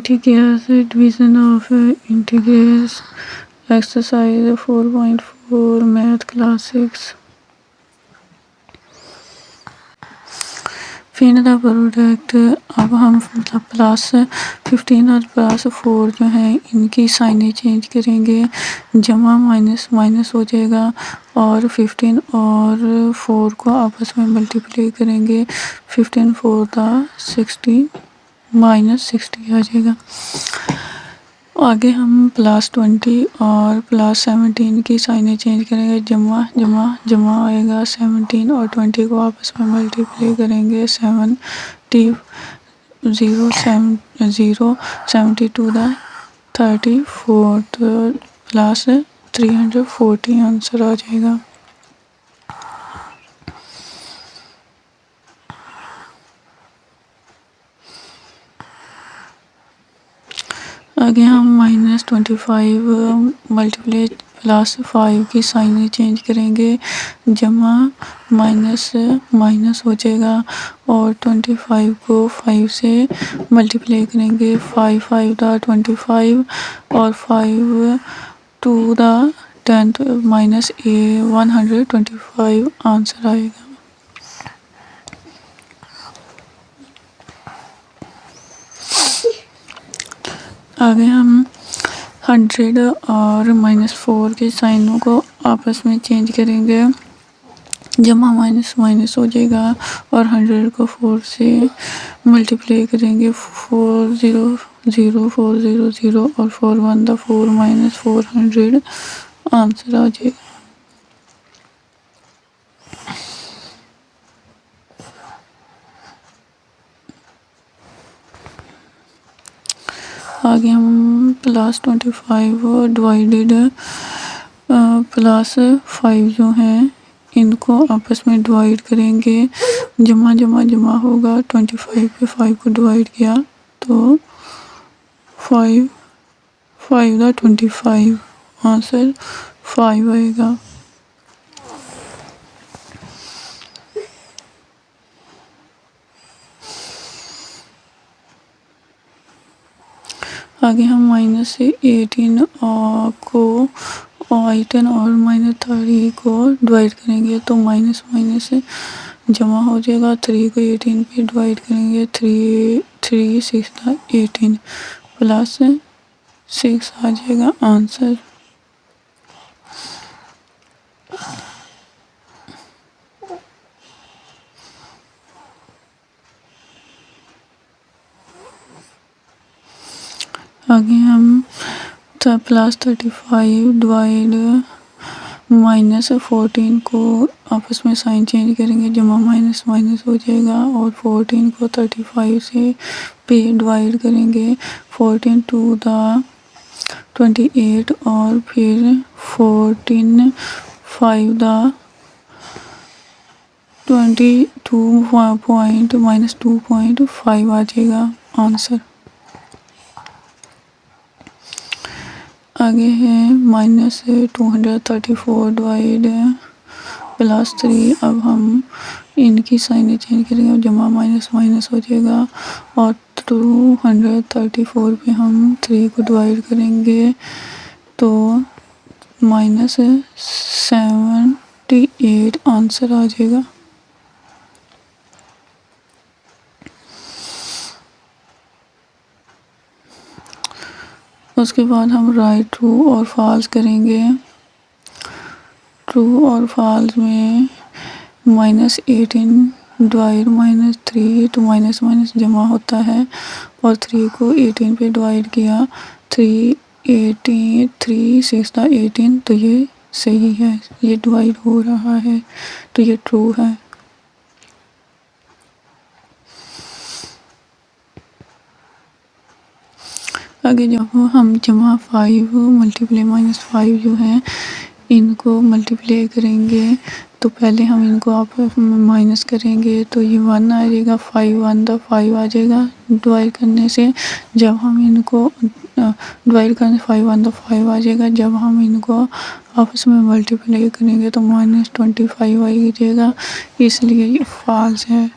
Integers division of integers exercise 4.4 math classics. फिर the product अब हम मतलब +15 और +4 जो है इनकी साइनें चेंज करेंगे, जमा माइनस माइनस हो जाएगा और 15 और 4 को आपस में मल्टीप्लाई करेंगे। 15 4 था 60 -60 आ जाएगा। आगे हम +20 और +17 की साइनें चेंज करेंगे, जमा जमा जमा आएगा। 17 और 20 को आपस में मल्टीप्लाई करेंगे। 70 0 0 72 द 34 तो +340 आंसर आ जाएगा। आगे हम -25 मल्टीप्लाई +5 की साइनें चेंज करेंगे, जमा माइनस माइनस हो जाएगा और 25 को 5 से मल्टीप्लाई करेंगे। 5 5 दा 25 और 5 2 दा 10 -125 आंसर आएगा। आगे हम 100 और -4 के साइनों को आपस में चेंज करेंगे, जमा माइनस माइनस हो जाएगा और 100 को 4 से मल्टीप्लाई करेंगे। 4 0 0 4 0 0 और 4 1 द 4 -400 आंसर आ जाएगा। आगे हम +25 डिवाइडेड +5 जो हैं इनको आपस में डिवाइड करेंगे, जमा जमा जमा होगा। 25 पे 5 को डिवाइड किया तो 5 5 दा 25 आंसर 5 आएगा। आगे हम -18 को 18 और -30 को डिवाइड करेंगे तो माइनस माइनस जमा हो जाएगा। 3 को 18 पे डिवाइड करेंगे, 3 6 था 18 +6 आ जाएगा आंसर। आगे हम +35 डिवाइड -14 को आपस में साइन चेंज करेंगे, जमा माइनस माइनस हो जाएगा और 14 को 35 से पे डिवाइड करेंगे। 14 2 दा 28 और फिर 14 5 दा 22 पॉइंट -2.5 आ जाएगा आंसर। आगे है -234 डिवाइड +3। अब हम इनकी साइनें चेंज करेंगे, जमा माइनस माइनस हो जाएगा और 234 पे हम 3 को डिवाइड करेंगे तो -78 आंसर आ जाएगा। उसके बाद हम राइट ट्रू और फॉल्स करेंगे। ट्रू और फॉल्स में -18 डिवाइड -3 तो माइनस माइनस जमा होता है और 3 को 18 पे डिवाइड किया। 3 6 था 18 तो ये सही है, ये डिवाइड हो रहा है तो ये ट्रू है। आगे जब हम जमा 5 मल्टीप्लाई -5 जो है इनको मल्टीप्लाई करेंगे तो पहले हम इनको आप माइनस करेंगे तो ये 1 आ जाएगा। 5 1 दा 5 आ जाएगा डिवाइड करने से। जब हम इनको डिवाइड करने 5 1 दा 5 आ जाएगा। जब हम इनको आपस में मल्टीप्लाई करेंगे तो -25 आ जाएगा, इसलिए ये फॉल्स है।